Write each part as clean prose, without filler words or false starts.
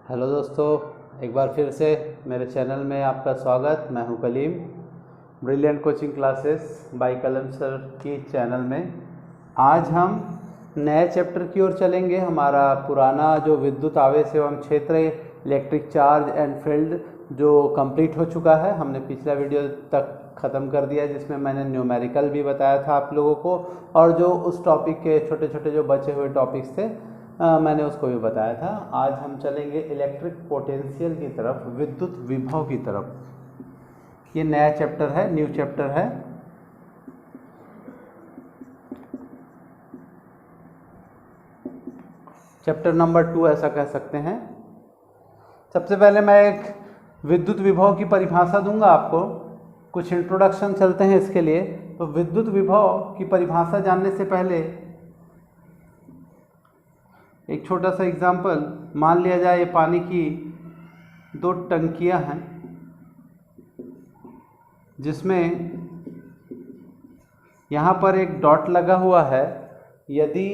Hello दोस्तों, एक बार फिर से मेरे चैनल में आपका स्वागत। मैं हूं Kaleem, brilliant coaching classes by Kalam sir की चैनल में। आज हम नए चैप्टर की ओर चलेंगे। हमारा पुराना जो विद्युत आवेश एवं क्षेत्र इलेक्ट्रिक चार्ज एंड फील्ड जो कंप्लीट हो चुका है, हमने पिछला वीडियो तक ख़त्म कर दिया जिसमें मैंने न्यूमेरिकल भी बताया था आप लोगों को, और जो उस टॉपिक के छोटे छोटे जो बचे हुए टॉपिक्स थे मैंने उसको भी बताया था। आज हम चलेंगे इलेक्ट्रिक पोटेंशियल की तरफ, विद्युत विभव की तरफ। ये नया चैप्टर है, न्यू चैप्टर है। चैप्टर नंबर 2 ऐसा कह सकते हैं। सबसे पहले मैं एक विद्युत विभव की परिभाषा दूंगा आपको। कुछ इंट्रोडक्शन चलते हैं इसके लिए। तो विद्युत विभव की परिभाषा जानने से पहले एक छोटा सा एग्जाम्पल मान लिया जाए। ये पानी की 2 टंकियां हैं जिसमें यहाँ पर एक डॉट लगा हुआ है। यदि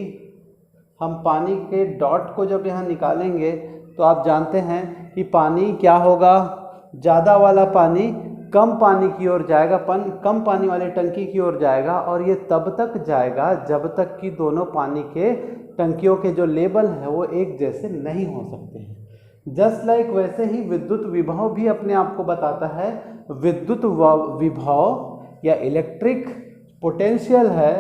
हम पानी के डॉट को जब यहाँ निकालेंगे तो आप जानते हैं कि पानी क्या होगा, ज़्यादा वाला पानी कम पानी की ओर जाएगा, कम पानी वाली टंकी की ओर जाएगा, और ये तब तक जाएगा जब तक कि दोनों पानी के टंकियों के जो लेवल है वो एक जैसे नहीं हो सकते हैं। जस्ट लाइक वैसे ही विद्युत विभव भी अपने आप को बताता है। विद्युत विभव या इलेक्ट्रिक पोटेंशियल है,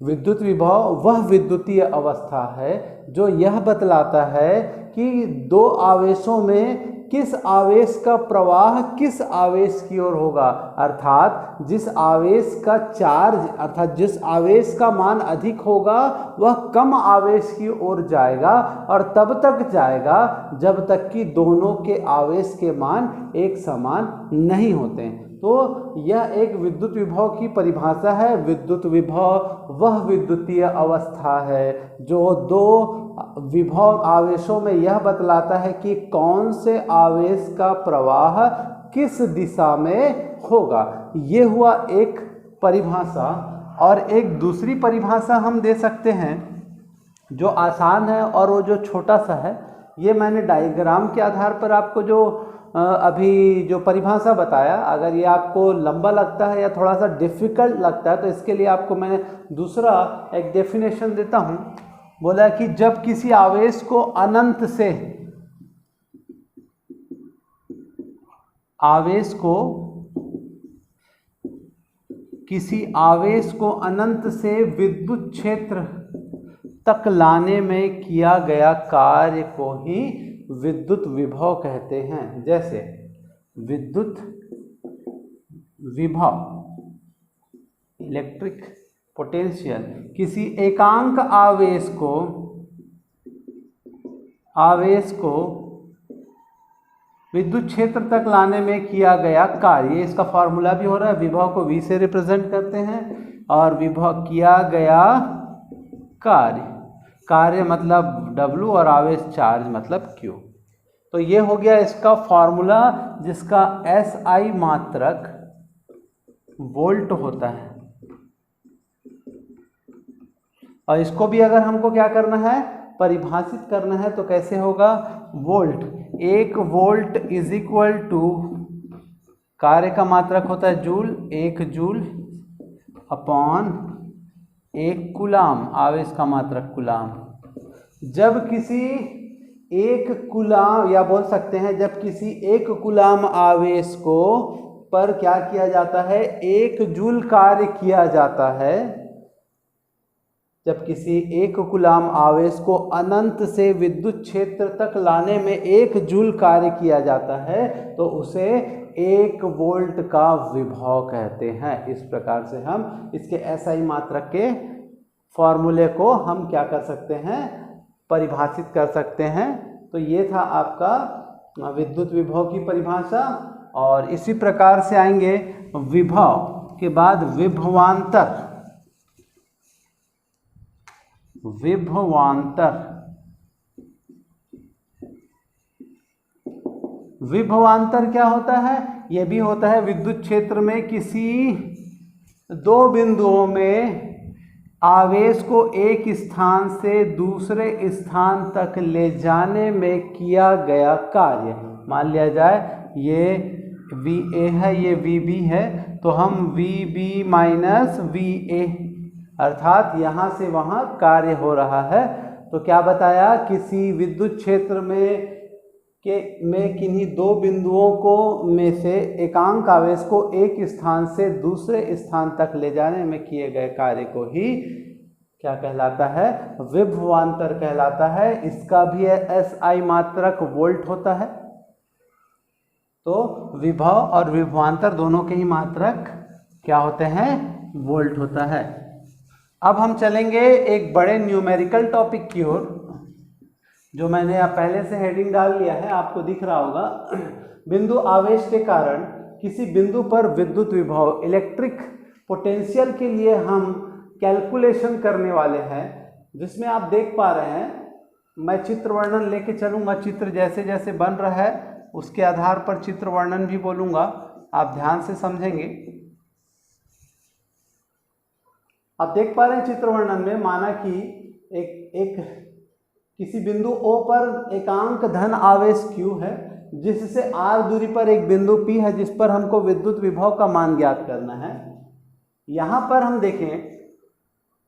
विद्युत विभव वह विद्युतीय अवस्था है जो यह बतलाता है कि दो आवेशों में किस आवेश का प्रवाह किस आवेश की ओर होगा। अर्थात जिस आवेश का चार्ज अर्थात जिस आवेश का मान अधिक होगा वह कम आवेश की ओर जाएगा, और तब तक जाएगा जब तक कि दोनों के आवेश के मान एक समान नहीं होते हैं। तो यह एक विद्युत विभव की परिभाषा है। विद्युत विभव वह विद्युतीय अवस्था है जो दो विभव आवेशों में यह बतलाता है कि कौन से आवेश का प्रवाह किस दिशा में होगा। ये हुआ एक परिभाषा। और एक दूसरी परिभाषा हम दे सकते हैं जो आसान है और वो जो छोटा सा है। ये मैंने डायग्राम के आधार पर आपको जो अभी जो परिभाषा बताया, अगर ये आपको लंबा लगता है या थोड़ा सा डिफिकल्ट लगता है तो इसके लिए आपको मैं दूसरा एक डेफिनेशन देता हूँ। बोला कि जब किसी आवेश को अनंत से अनंत से विद्युत क्षेत्र तक लाने में किया गया कार्य को ही विद्युत विभव कहते हैं। जैसे विद्युत विभव इलेक्ट्रिक पोटेंशियल किसी एकांक आवेश को विद्युत क्षेत्र तक लाने में किया गया कार्य। इसका फॉर्मूला भी हो रहा है। विभव को V से रिप्रेजेंट करते हैं और विभव किया गया कार्य मतलब W और आवेश चार्ज मतलब Q। तो ये हो गया इसका फॉर्मूला जिसका SI मात्रक वोल्ट होता है। और इसको भी अगर हमको क्या करना है, परिभाषित करना है, तो कैसे होगा? Volt, 1 volt is equal to कार्य का मात्रक होता है जूल, 1 जूल अपॉन 1 कूलाम, आवेश का मात्रक कूलाम। जब किसी 1 कूलाम या बोल सकते हैं जब किसी 1 कूलाम आवेश को पर क्या किया जाता है, 1 जूल कार्य किया जाता है। जब किसी 1 कूलाम आवेश को अनंत से विद्युत क्षेत्र तक लाने में 1 जूल कार्य किया जाता है तो उसे 1 वोल्ट का विभव कहते हैं। इस प्रकार से हम इसके SI मात्रक के फॉर्मूले को हम क्या कर सकते हैं, परिभाषित कर सकते हैं। तो ये था आपका विद्युत विभव की परिभाषा। और इसी प्रकार से आएंगे विभव के बाद विभवांतर। विभवांतर क्या होता है? यह भी होता है विद्युत क्षेत्र में किसी 2 बिंदुओं में आवेश को एक स्थान से दूसरे स्थान तक ले जाने में किया गया कार्य। मान लिया जाए ये VA है, ये VB है, तो हम VB माइनस VA अर्थात यहाँ से वहाँ कार्य हो रहा है। तो क्या बताया, किसी विद्युत क्षेत्र में किन्हीं दो बिंदुओं को में से एकांक आवेश को एक स्थान से दूसरे स्थान तक ले जाने में किए गए कार्य को ही क्या कहलाता है, विभवांतर कहलाता है। इसका भी SI मात्रक वोल्ट होता है। तो विभव और विभवांतर दोनों के ही मात्रक क्या होते हैं, वोल्ट होता है। अब हम चलेंगे एक बड़े न्यूमेरिकल टॉपिक की ओर, जो मैंने अब पहले से हेडिंग डाल लिया है, आपको दिख रहा होगा। बिंदु आवेश के कारण किसी बिंदु पर विद्युत विभव इलेक्ट्रिक पोटेंशियल के लिए हम कैलकुलेशन करने वाले हैं, जिसमें आप देख पा रहे हैं मैं चित्र वर्णन लेके चलूँगा। चित्र जैसे जैसे बन रहा है उसके आधार पर चित्र वर्णन भी बोलूँगा, आप ध्यान से समझेंगे। आप देख पा रहे हैं चित्र वर्णन में, माना कि एक किसी बिंदु O पर एकांक धन आवेश Q है, जिससे R दूरी पर एक बिंदु P है जिस पर हमको विद्युत विभव का मान ज्ञात करना है। यहाँ पर हम देखें,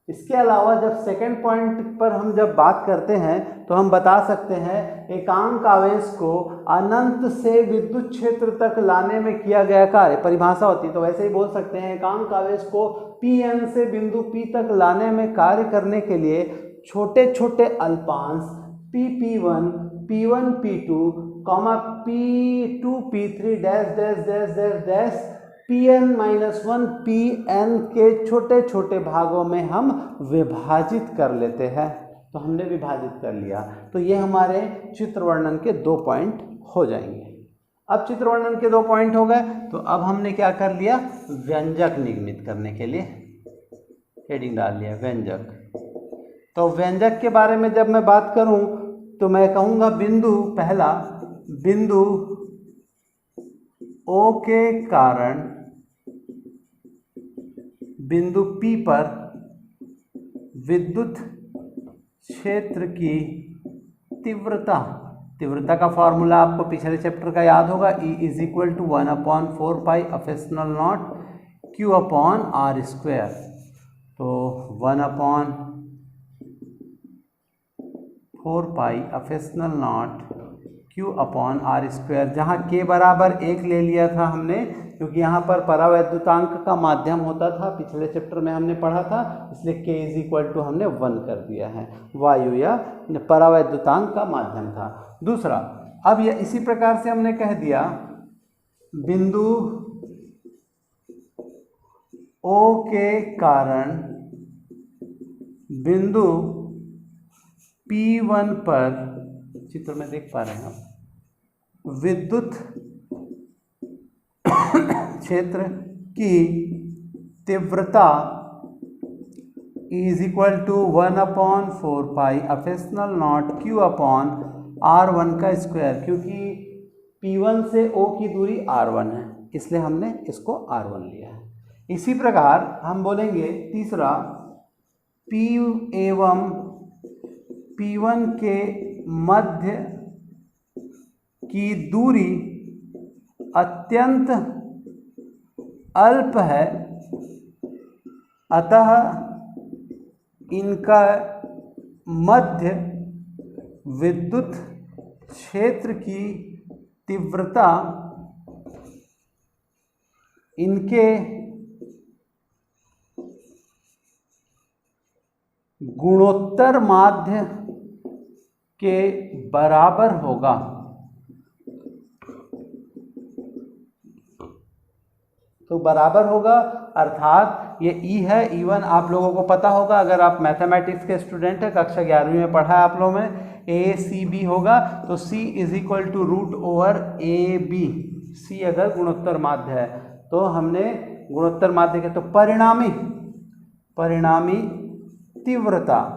इसके अलावा जब सेकंड पॉइंट पर हम जब बात करते हैं तो हम बता सकते हैं एकांक आवेश को अनंत से विद्युत क्षेत्र तक लाने में किया गया कार्य, परिभाषा होती है तो वैसे ही बोल सकते हैं एकांक आवेश को Pn से बिंदु P तक लाने में कार्य करने के लिए छोटे छोटे अल्पांश P1, P1, P2, P2, P3 dash dash dash dash dash Pn-1 Pn के छोटे छोटे भागों में हम विभाजित कर लेते हैं। तो हमने विभाजित कर लिया, तो ये हमारे चित्र वर्णन के 2 पॉइंट हो जाएंगे। अब चित्र वर्णन के 2 पॉइंट हो गए, तो अब हमने क्या कर लिया, व्यंजक निर्मित करने के लिए हेडिंग डाल लिया, व्यंजक। तो व्यंजक के बारे में जब मैं बात करूं तो मैं कहूँगा बिंदु पहला, बिंदु O के कारण बिंदु P पर विद्युत क्षेत्र की तीव्रता का फॉर्मूला आपको पिछले चैप्टर का याद होगा, E = 1/4 pi epsilon not Q upon R square. तो 1/4 pi epsilon not Q upon R square, जहाँ K बराबर 1 ले लिया था हमने, क्योंकि यहाँ पर परावैद्युतांक का माध्यम होता था, पिछले चैप्टर में हमने पढ़ा था, इसलिए K = हमने 1 कर दिया है, वायु या परावैद्युतांक का माध्यम था। दूसरा, अब यह इसी प्रकार से हमने कह दिया बिंदु O के कारण बिंदु P1 पर, चित्र में देख पा रहे हैं आप, विद्युत क्षेत्र की तीव्रता = 1/4 pi epsilon not Q upon R1 का स्क्वायर, क्योंकि P1 से O की दूरी R1 है, इसलिए हमने इसको R1 लिया है। इसी प्रकार हम बोलेंगे तीसरा, P एवं P1 के मध्य की दूरी अत्यंत अल्प है, अतः इनका मध्य विद्युत क्षेत्र की तीव्रता इनके गुणोत्तर माध्य के बराबर होगा। तो बराबर होगा अर्थात ये E है, E1 आप लोगों को पता होगा, अगर आप मैथमेटिक्स के स्टूडेंट हैं, कक्षा 11वीं में पढ़ा है आप लोगों में, ACB होगा, तो C = √AB। C अगर गुणोत्तर माध्य है तो हमने गुणोत्तर माध्य के, तो परिणामी तीव्रता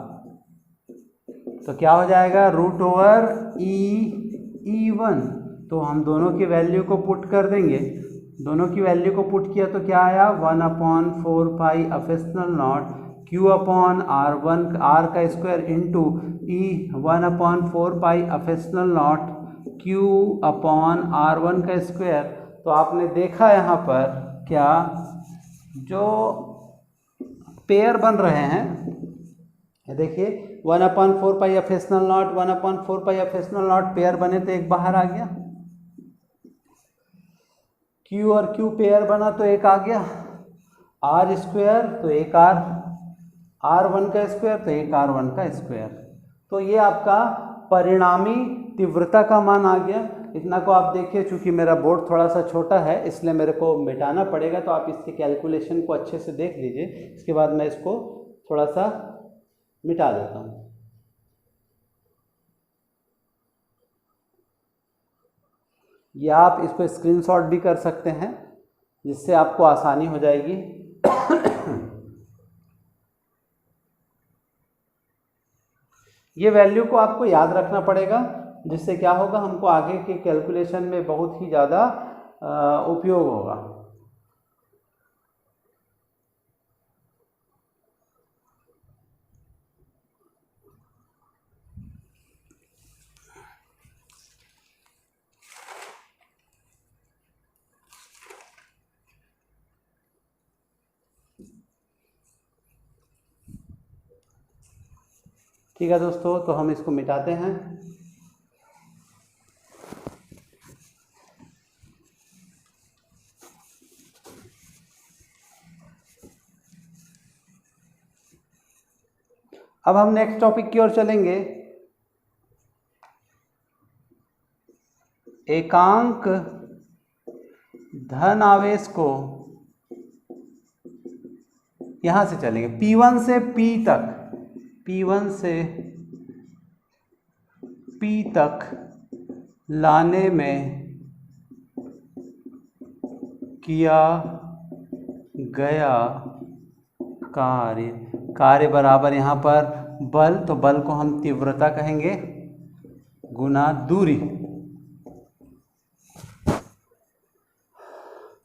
तो क्या हो जाएगा, √E1। तो हम दोनों की वैल्यू को पुट कर देंगे, दोनों की वैल्यू को पुट किया तो क्या आया, 1/4 pi epsilon not Q upon R1 R का square into E 1/4π Q upon R1 का स्क्वायर। तो आपने देखा यहाँ पर क्या जो पेयर बन रहे हैं, देखिए 1/4π पेयर बने तो एक बाहर आ गया, Q और Q पेयर बना तो एक आ गया, R स्क्वायर तो एक R1 का स्क्वायर तो एक R1 का स्क्वायर। तो ये आपका परिणामी तीव्रता का मान आ गया। इतना को आप देखिए, चूंकि मेरा बोर्ड थोड़ा सा छोटा है इसलिए मेरे को मिटाना पड़ेगा, तो आप इसके कैलकुलेशन को अच्छे से देख लीजिए। इसके बाद मैं इसको थोड़ा सा मिटा देता हूँ। या आप इसको स्क्रीनशॉट भी कर सकते हैं जिससे आपको आसानी हो जाएगी। ये वैल्यू को आपको याद रखना पड़ेगा, जिससे क्या होगा, हमको आगे के कैलकुलेशन में बहुत ही ज़्यादा उपयोग होगा। ठीक है दोस्तों, तो हम इसको मिटाते हैं। अब हम नेक्स्ट टॉपिक की ओर चलेंगे। एकांक धन आवेश को यहां से चलेंगे, P1 से P तक, P1 से P तक लाने में किया गया कार्य बराबर यहाँ पर बल, तो बल को हम तीव्रता कहेंगे, गुना दूरी।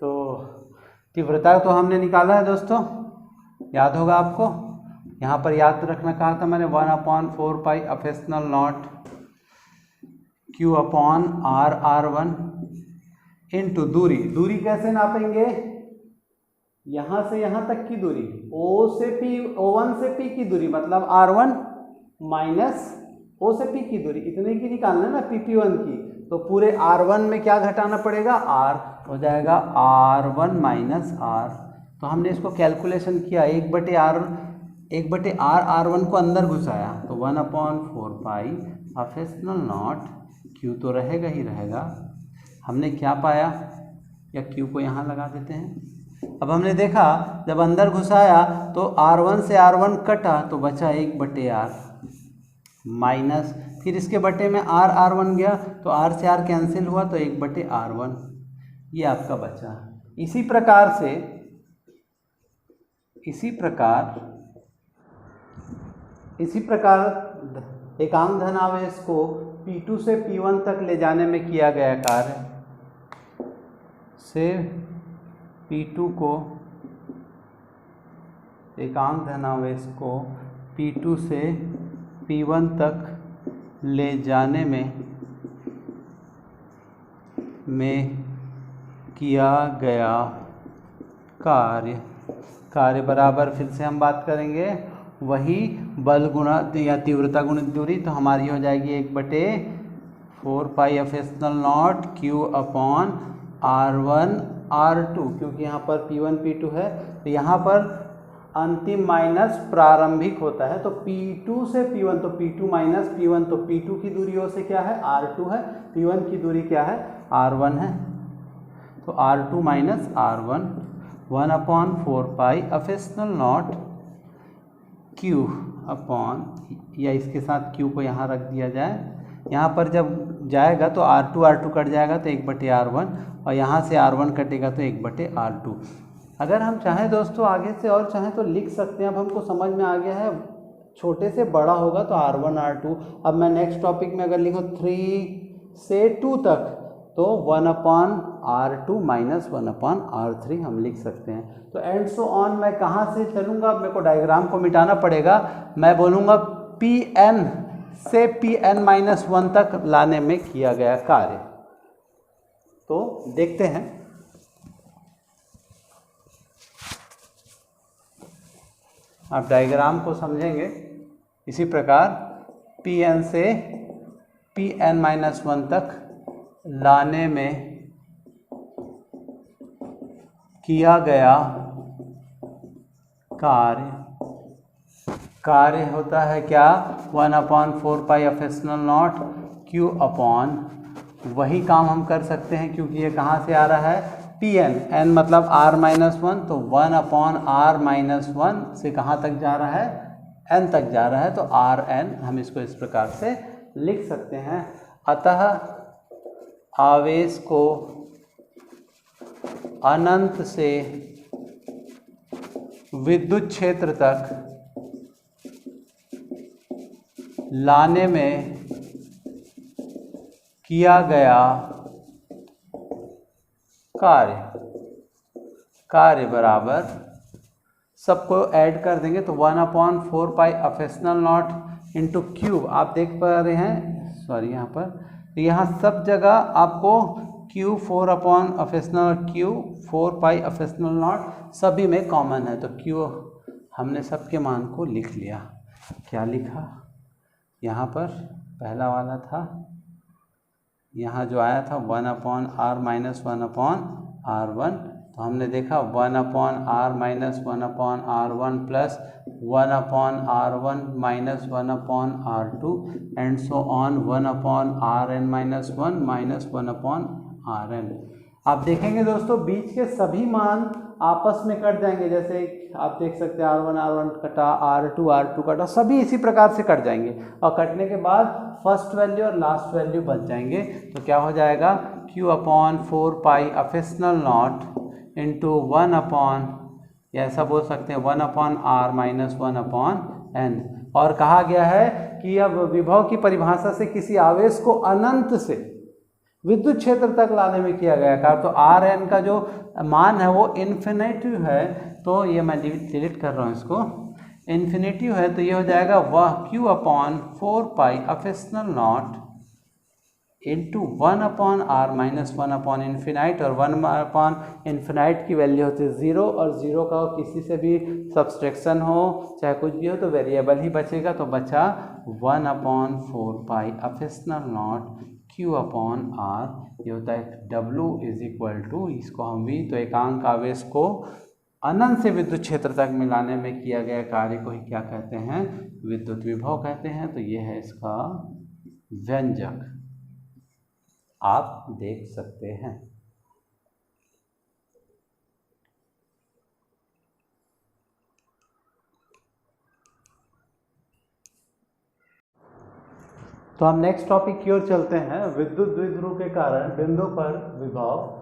तो तीव्रता तो हमने निकाला है दोस्तों, याद होगा आपको। यहाँ पर याद रखना कहा था मैंने, 1/4π Q अपॉन R1 इंटू दूरी। दूरी कैसे नापेंगे, यहाँ से यहाँ तक की दूरी, O1 से P की दूरी, मतलब R1 माइनस O से P की दूरी, इतने की निकालना ना PP1 की। तो पूरे R1 में क्या घटाना पड़ेगा, R हो जाएगा R1 माइनस R। तो हमने इसको कैलकुलेशन किया, 1/R R1 को अंदर घुसाया, तो 1/4π Q तो रहेगा ही रहेगा। हमने क्या पाया, या Q को यहाँ लगा देते हैं। अब हमने देखा जब अंदर घुसाया तो R1 से R1 कटा तो बचा 1/R माइनस, फिर इसके बटे में R1 गया तो R से R कैंसिल हुआ तो 1/R1, ये आपका बचा। इसी प्रकार एकांक धनावेश को P2 से P1 तक ले जाने में किया गया कार्य, से P2 को, एकांक धनावेश को P2 से P1 तक ले जाने में किया गया कार्य बराबर, फिर से हम बात करेंगे वही बल गुणा या तीव्रता गुणित दूरी। तो हमारी हो जाएगी 1/4π Q अपॉन R1 R2, क्योंकि यहाँ पर P1 P2 है तो यहाँ पर अंतिम माइनस प्रारंभिक होता है। तो P2 से P1, तो P2 माइनस P1, तो P2 की दूरी ओर से क्या है, R2 है, P1 की दूरी क्या है, R1 है। तो R2 minus R1 1/4π Q upon, या इसके साथ Q को यहाँ रख दिया जाए, यहाँ पर जब जाएगा तो R2 कट जाएगा तो 1/R1, और यहाँ से R1 कटेगा तो 1/R2। अगर हम चाहें दोस्तों आगे से और चाहें तो लिख सकते हैं। अब हमको समझ में आ गया है, छोटे से बड़ा होगा तो R1 R2। अब मैं नेक्स्ट टॉपिक में अगर लिखूँ 3 से 2 तक तो 1/R1 R2 माइनस 1/R3 हम लिख सकते हैं। तो एंड सो ऑन मैं कहाँ से चलूँगा, मेरे को डायग्राम को मिटाना पड़ेगा। मैं बोलूँगा Pn से Pn-1 तक लाने में किया गया कार्य। तो देखते हैं, आप डायग्राम को समझेंगे इसी प्रकार Pn से Pn-1 तक लाने में किया गया कार्य होता है क्या, 1/4πε0 Q अपॉन, वही काम हम कर सकते हैं क्योंकि ये कहाँ से आ रहा है, Pn, n मतलब r-1, तो 1/r-1 से कहाँ तक जा रहा है, n तक जा रहा है, तो Rn हम इसको इस प्रकार से लिख सकते हैं। अतः आवेश को अनंत से विद्युत क्षेत्र तक लाने में किया गया कार्य बराबर, सबको ऐड कर देंगे तो 1/4πε0 इंटू क्यूब, आप देख पा रहे हैं, सॉरी यहाँ पर, तो यहाँ सब जगह आपको Q 4/4πε0 सभी में कॉमन है, तो Q हमने सबके मान को लिख लिया। क्या लिखा, यहाँ पर पहला वाला था, यहाँ जो आया था 1/r-1/R1, तो हमने देखा 1/r-1/R1 plus 1/r1-1/R2 and so on 1/Rn-1 minus 1/Rn। आप देखेंगे दोस्तों बीच के सभी मान आपस में कट जाएंगे, जैसे आप देख सकते हैं R1 कटा, R2 कटा, सभी इसी प्रकार से कट जाएंगे और कटने के बाद फर्स्ट वैल्यू और लास्ट वैल्यू बच जाएंगे। तो क्या हो जाएगा, Q/4πε0 इंटू 1/, ऐसा बोल सकते हैं 1/r-1/n। और कहा गया है कि अब विभव की परिभाषा से किसी आवेश को अनंत से विद्युत क्षेत्र तक लाने में किया गया कार्य, तो Rn का जो मान है वो इन्फिनेटिव है, तो ये मैं डिलीट कर रहा हूँ इसको, इन्फिनेटिव है, तो ये हो जाएगा वह Q/4πε0 इंटू 1/r-1/∞, और 1/∞ की वैल्यू होती है 0, और 0 का किसी से भी सब्सट्रैक्शन हो चाहे कुछ भी हो तो वेरिएबल ही बचेगा, तो बचा 1/4πε0 Q/r, ये होता है W इज इक्वल टू, इसको हम भी, तो एकांक आवेश को अनंत से विद्युत क्षेत्र तक मिलाने में किया गया कार्य को ही क्या कहते हैं, विद्युत विभव कहते हैं। तो ये है इसका व्यंजक, आप देख सकते हैं। तो हम नेक्स्ट टॉपिक की ओर चलते हैं, विद्युत द्विध्रुव के कारण बिंदु पर विभव।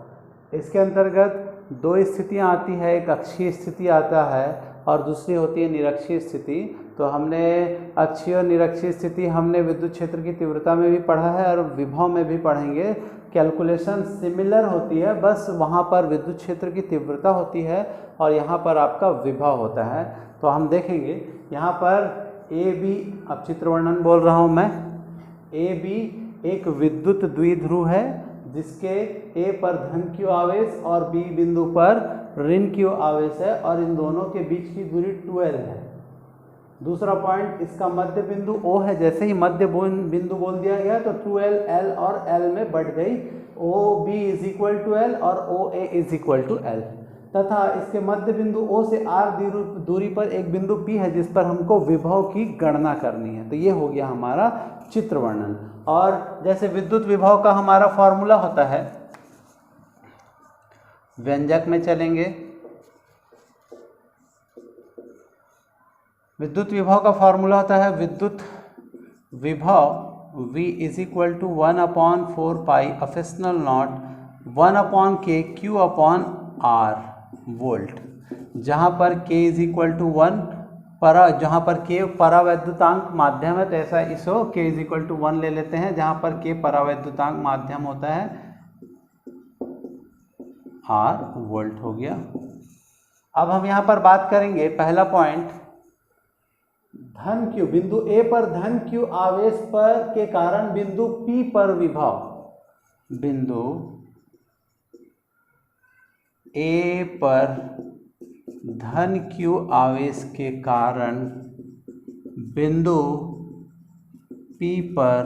इसके अंतर्गत दो स्थितियां आती है, एक अक्षीय स्थिति आता है और दूसरी होती है निरक्षीय स्थिति। तो हमने अक्षीय और निरक्षीय स्थिति हमने विद्युत क्षेत्र की तीव्रता में भी पढ़ा है और विभव में भी पढ़ेंगे। कैलकुलेशन सिमिलर होती है, बस वहाँ पर विद्युत क्षेत्र की तीव्रता होती है और यहाँ पर आपका विभव होता है। तो हम देखेंगे यहाँ पर ए बी, अब चित्र वर्णन बोल रहा हूँ मैं, ए बी एक विद्युत द्विध्रुव है जिसके ए पर धन q आवेश और बी बिंदु पर ऋण q आवेश है और इन दोनों के बीच की दूरी 12 है। दूसरा पॉइंट, इसका मध्य बिंदु O है, जैसे ही मध्य बिंदु बोल दिया गया तो 12 L और L में बढ़ गई, OB is equal to L और OA is equal to L, तथा इसके मध्य बिंदु O से R दूरी पर एक बिंदु P है जिस पर हमको विभव की गणना करनी है। तो ये हो गया हमारा चित्र वर्णन। और जैसे विद्युत विभव का हमारा फॉर्मूला होता है, व्यंजक में चलेंगे, विद्युत विभव का फॉर्मूला होता है विद्युत विभव V is equal to 1/4πε0 1/k Q/R volt, जहाँ पर k इज इक्वल टू 1 जहाँ पर k परावैद्युतांक माध्यम है, तो ऐसा इसको k इज इक्वल टू 1 ले लेते हैं, जहाँ पर k परावैद्युतांक माध्यम होता है आर वोल्ट हो गया। अब हम यहाँ पर बात करेंगे पहला पॉइंट, धन Q, बिंदु A पर धन Q आवेश पर के कारण बिंदु P पर विभव, बिंदु A पर धन Q आवेश के कारण बिंदु P पर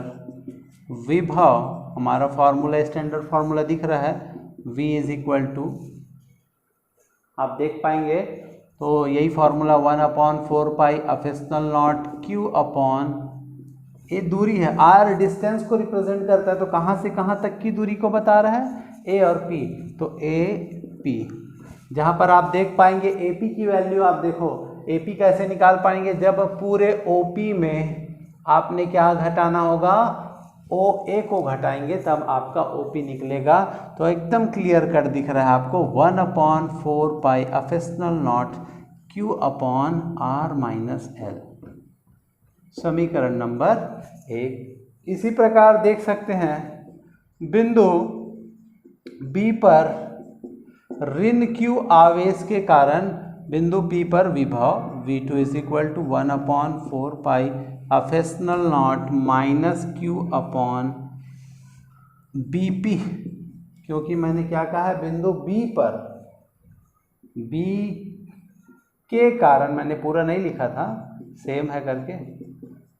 विभव, हमारा फॉर्मूला स्टैंडर्ड फॉर्मूला दिख रहा है, V इज इक्वल टू, आप देख पाएंगे तो यही formula 1/4 pi epsilon naught Q upon, ये दूरी है, R डिस्टेंस को रिप्रेजेंट करता है, तो कहाँ से कहाँ तक की दूरी को बता रहा है, A और P, तो AP, जहाँ पर आप देख पाएंगे AP की वैल्यू, आप देखो AP कैसे निकाल पाएंगे, जब पूरे OP में आपने क्या घटाना होगा, OA को घटाएंगे तब आपका OP निकलेगा। तो एकदम क्लियर कट दिख रहा है आपको, 1/4 pi epsilon naught Q upon R minus L, समीकरण नंबर 1। इसी प्रकार देख सकते हैं बिंदु B पर ऋण Q आवेश के कारण बिंदु P पर विभव V2 is equal to 1/4 pi epsilon naught minus Q upon BP, क्योंकि मैंने क्या कहा है, बिंदु B पर, B के कारण, मैंने पूरा नहीं लिखा था, सेम है करके,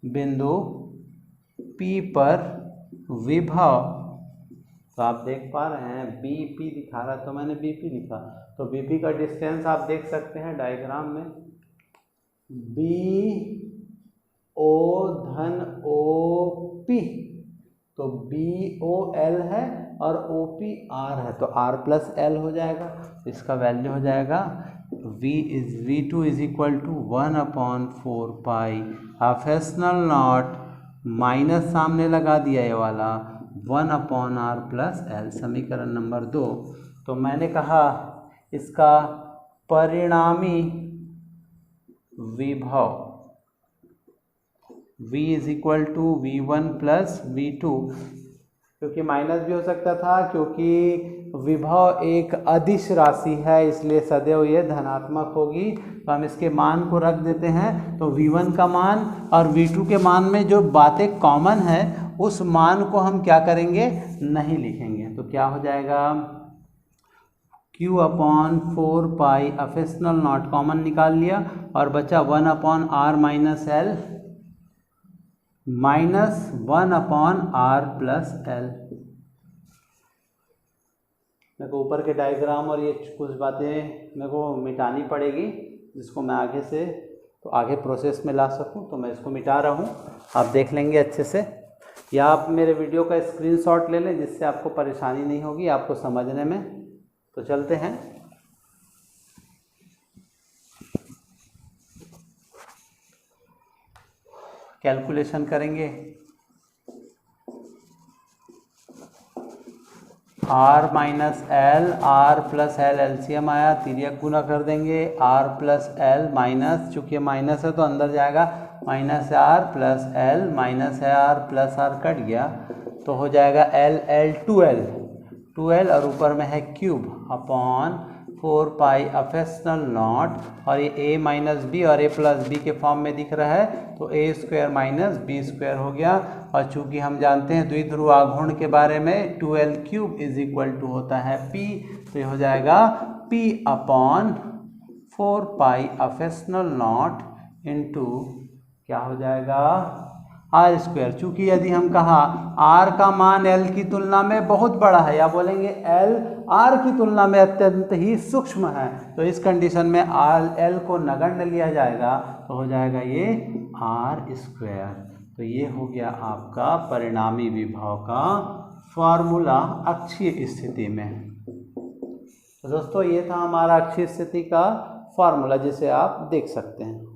बिंदु P पर विभव, तो आप देख पा रहे हैं BP दिखा रहा है तो मैंने BP लिखा, तो BP का डिस्टेंस आप देख सकते हैं डायग्राम में, BO धन OP, तो BOL है और OP R है, तो R प्लस L हो जाएगा, इसका वैल्यू हो जाएगा V2 is equal to 1/4 pi epsilon naught, minus सामने लगा दिया ये वाला, 1/R प्लस L, समीकरण नंबर 2। तो मैंने कहा इसका परिणामी विभव V is equal to V1 plus V2, क्योंकि माइनस भी हो सकता था, क्योंकि विभव एक अदिश राशि है इसलिए सदैव ये धनात्मक होगी, तो हम इसके मान को रख देते हैं, तो V1 का मान और V2 के मान में जो बातें कॉमन है उस मान को हम क्या करेंगे, नहीं लिखेंगे, तो क्या हो जाएगा, Q/4 pi epsilon not common निकाल लिया और बचा 1/R minus L minus 1/R plus L। मेरे को ऊपर के डायग्राम और ये कुछ बातें मेरे को मिटानी पड़ेगी, जिसको मैं आगे से तो आगे प्रोसेस में ला सकूं, तो मैं इसको मिटा रहा हूं, आप देख लेंगे अच्छे से, या आप मेरे वीडियो का स्क्रीनशॉट ले लें जिससे आपको परेशानी नहीं होगी आपको समझने में। तो चलते हैं, कैलकुलेशन करेंगे, R minus L, R plus L LCM आया, तिर्यक गुना कर देंगे, R प्लस L माइनस, चूँकि माइनस है तो अंदर जाएगा, minus R plus L minus R plus R cut गया, तो हो जाएगा L 2L और ऊपर में है cube upon 4 pi epsilon naught, और ये A माइनस बी और A प्लस बी के फॉर्म में दिख रहा है, तो A square minus B square हो गया, और चूंकि हम जानते हैं द्विध्रुव आघूर्ण के बारे में 2L cube is equal to होता है P, तो ये हो जाएगा P upon 4 pi epsilon naught into क्या हो जाएगा R स्क्वायर। चूँकि यदि हम कहा R का मान L की तुलना में बहुत बड़ा है, या बोलेंगे L R की तुलना में अत्यंत ही सूक्ष्म है, तो इस कंडीशन में L को नगण्य लिया जाएगा, तो हो जाएगा ये R स्क्वायर। तो ये हो गया आपका परिणामी विभव का फॉर्मूला अक्षीय स्थिति में। तो दोस्तों ये था हमारा अक्षीय स्थिति का फॉर्मूला, जिसे आप देख सकते हैं।